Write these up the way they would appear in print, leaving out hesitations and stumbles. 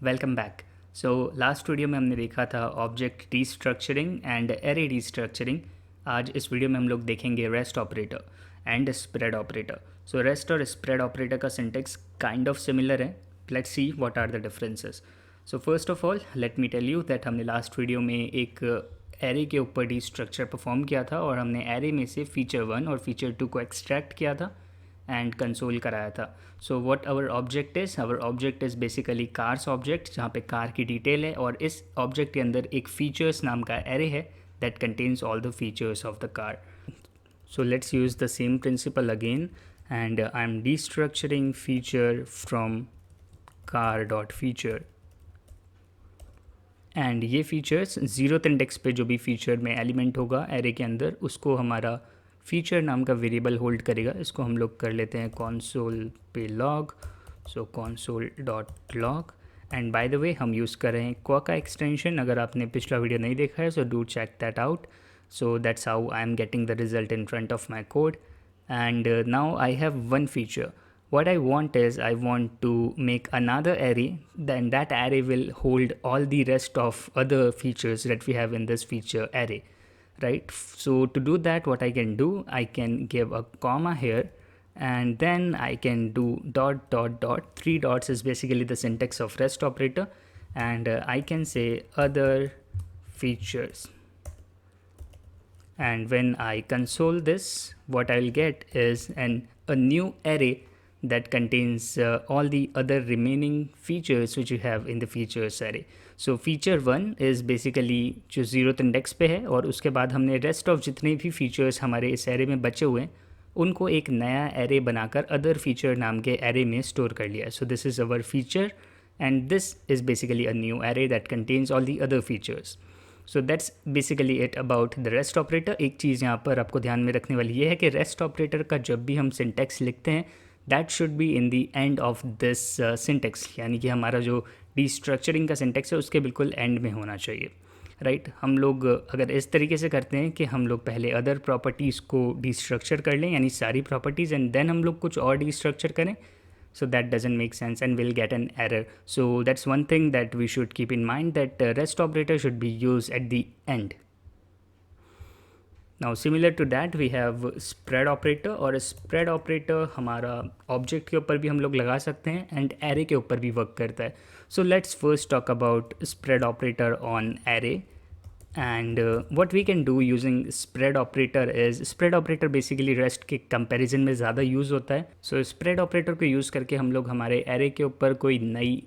Welcome back. So last video में हमने देखा था object restructuring and array restructuring. आज इस वीडियो में हम लोग देखेंगे rest operator and spread operator. So rest और स्प्रेड ऑपरेटर का सिंटेक्स काइंड ऑफ सिमिलर है। Let's see what are the differences. So first of all let me tell you that हमने लास्ट वीडियो में एक एरे के ऊपर रीस्ट्रक्चर परफॉर्म किया था और हमने एरे में से फीचर 1 और फीचर 2 को एक्सट्रैक्ट किया था एंड कंसोल कराया था। So what our object is basically cars object, जहाँ पे कार की डिटेल है और इस ऑब्जेक्ट के अंदर एक फीचर्स नाम का एरे है that contains all the features of the car. So let's use the same principle again, and I'm destructuring feature from car.feature, and ये फीचर्स ज़ीरोथ इंडेक्स पे जो भी फीचर में एलिमेंट होगा एरे के अंदर उसको हमारा फीचर नाम का वेरिएबल होल्ड करेगा। इसको हम लोग कर लेते हैं कॉन्सोल पे log. So console dot log, and by the way हम यूज़ कर रहे हैं क्वा का एक्सटेंशन। अगर आपने पिछला वीडियो नहीं देखा है so do check that out. So that's how I am getting the result in front of my code, and now I have one feature. What I want is I want to make another array, then that array will hold all the rest of other features that we have in this feature array, right? So to do that, what I can do, I can give a comma here, and then I can do dot dot dot. 3 dots is basically the syntax of rest operator, and I can say other features. And when I console this, what I'll get is a new array that contains all the other remaining features which you have in the features array. So feature 1 is basically जो zeroth index पे है, और उसके बाद हमने rest of जितने भी features हमारे इस एरे में बचे हुए हैं उनको एक नया एरे बनाकर अदर फीचर नाम के एरे में स्टोर कर लिया। So this is our feature and this is basically a new array that contains all the other features. So that's basically it about the rest operator. एक चीज़ यहाँ पर आपको ध्यान में रखने वाली ये है कि रेस्ट ऑपरेटर का जब भी हम सिंटेक्स लिखते हैं that should be in the end of this syntax, यानी कि हमारा जो डिस्ट्रक्चरिंग का सिंटेक्स है उसके बिल्कुल एंड में होना चाहिए, राइट? हम लोग अगर इस तरीके से करते हैं कि हम लोग पहले अदर प्रॉपर्टीज़ को डिस्ट्रक्चर कर लें, यानी सारी प्रॉपर्टीज़, एंड देन हम लोग कुछ और डिस्ट्रक्चर करें, so that doesn't make sense and we'll get an error. So that's one thing that we should keep in mind, that rest operator should be used at the end. Now similar to that we have spread operator, और spread operator हमारा object के ऊपर भी हम लोग लगा सकते हैं एंड एरे के ऊपर भी वर्क करता है। So let's first talk about spread operator on array. And what we can do using spread operator is, spread operator basically rest के कंपैरिजन में ज़्यादा यूज़ होता है। सो spread operator को यूज़ करके हम लोग हमारे एरे के ऊपर कोई नई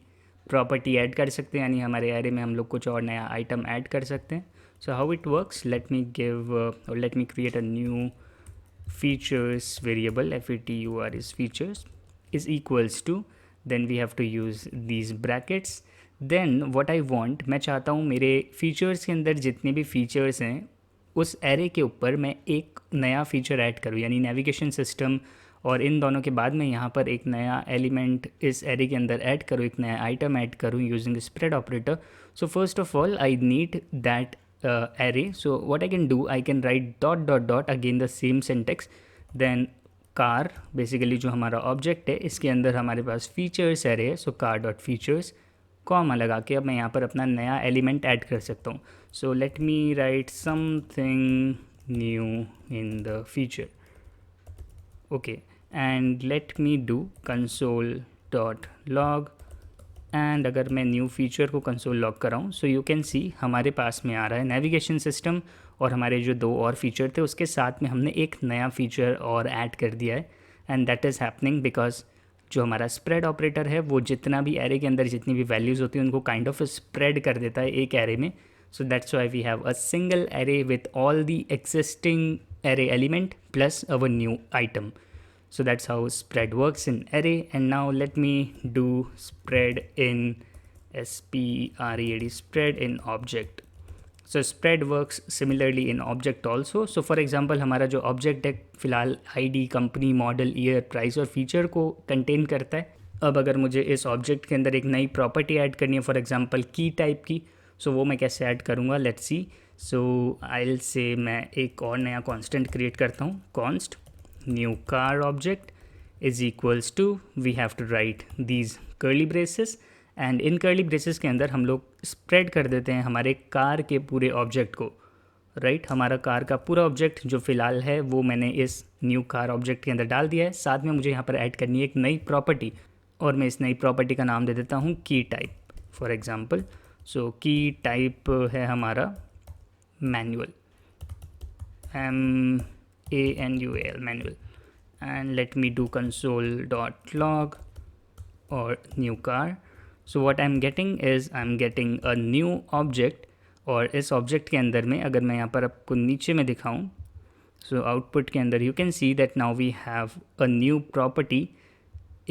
प्रॉपर्टी ऐड कर सकते हैं, यानी हमारे एरे में हम लोग कुछ और नया आइटम ऐड कर सकते हैं। So how it works, let me create a new features variable, features features is equals to, then we have to use these brackets. Then what I want, मैं चाहता हूँ मेरे फीचर्स के अंदर जितने भी फीचर्स हैं उस एरे के ऊपर मैं एक नया फीचर ऐड करूँ, यानी नेविगेशन सिस्टम, और इन दोनों के बाद मैं यहाँ पर एक नया एलिमेंट इस एरे के अंदर ऐड करूँ, एक नया आइटम ऐड करूँ using spread operator. So first of all I need that array. So what I can do, I can write dot dot dot again the same syntax, then car basically जो हमारा object है इसके अंदर हमारे पास features array है, so car dot features, comma लगा के अब मैं यहाँ पर अपना नया एलिमेंट ऐड कर सकता हूँ। So let me write something new in the feature, okay, and let me do console dot log, and अगर मैं न्यू फीचर को कंसोल लॉग कराऊँ सो यू कैन सी हमारे पास में आ रहा है नेविगेशन सिस्टम, और हमारे जो 2 और फीचर थे उसके साथ में हमने एक नया फीचर और ऐड कर दिया है। And that is happening because जो हमारा स्प्रेड ऑपरेटर है वो जितना भी एरे के अंदर जितनी भी वैल्यूज़ होती हैं उनको काइंड ऑफ स्प्रेड कर देता है एक एरे में। So that's why we have a single array with all the existing array element plus our new item. So that's how spread works in array. And now let me do spread in spread in object. So spread works similarly in object also. So for example हमारा जो object है फ़िलहाल ID, company, model, year, price और feature को contain करता है। अब अगर मुझे इस ऑब्जेक्ट के अंदर एक नई प्रॉपर्टी ऐड करनी है, फॉर एग्जांपल की टाइप की, सो वो मैं कैसे ऐड करूँगा, लेट्स सी। सो आई से मैं एक और नया कांस्टेंट क्रिएट करता हूँ, const new car object is equals to, we have to write these curly braces, and in curly braces के अंदर हम लोग स्प्रेड कर देते हैं हमारे कार के पूरे ऑब्जेक्ट को, राइट हमारा कार का पूरा ऑब्जेक्ट जो फ़िलहाल है वो मैंने इस न्यू कार ऑब्जेक्ट के अंदर डाल दिया है। साथ में मुझे यहाँ पर ऐड करनी है एक नई प्रॉपर्टी, और मैं इस नई प्रॉपर्टी का नाम दे देता हूँ की टाइप फॉर एग्जांपल। सो की टाइप है हमारा manual, MANUAL manual, and let me do console.log और new car. So what I am getting is I am getting a new object, और इस ऑब्जेक्ट के अंदर में अगर मैं यहाँ पर आपको नीचे में दिखाऊँ, सो आउटपुट के अंदर you can see that now we have a new property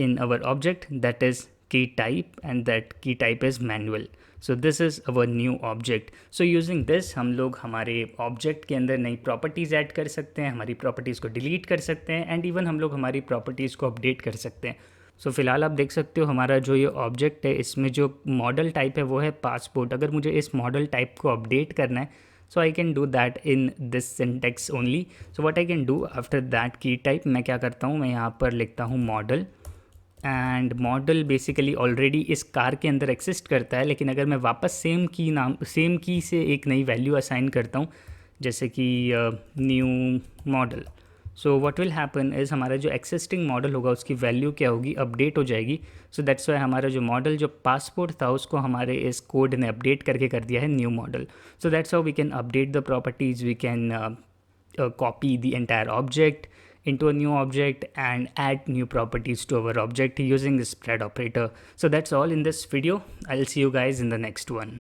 in our object that is key type, and that key type is manual. So this is our new object. So using this हम लोग हमारे object के अंदर नई properties add कर सकते हैं, हमारी प्रॉपर्टीज़ को डिलीट कर सकते हैं, एंड इवन हम लोग हमारी प्रॉपर्टीज़ को अपडेट कर सकते हैं। सो फिलहाल आप देख सकते हो हमारा जो ये ऑब्जेक्ट है इसमें जो मॉडल टाइप है वो है पासपोर्ट। अगर मुझे इस मॉडल टाइप को अपडेट करना है, so I can do that in this syntax only. So what I can do after that की टाइप, मैं क्या करता हूँ, मैं यहाँ पर लिखता हूँ model, and model basically already इस कार के अंदर एक्सिस्ट करता है, लेकिन अगर मैं वापस सेम की से एक नई वैल्यू असाइन करता हूँ, जैसे कि new model, so what will happen is हमारा जो एक्सिस्टिंग मॉडल होगा उसकी वैल्यू क्या होगी, अपडेट हो जाएगी। सो दैट्स वाई हमारा जो मॉडल जो पासपोर्ट था उसको हमारे इस कोड ने अपडेट करके कर दिया है new model. So that's how we can update the properties, we can copy the entire object into a new object and add new properties to our object using the spread operator. So that's all in this video. I'll see you guys in the next one.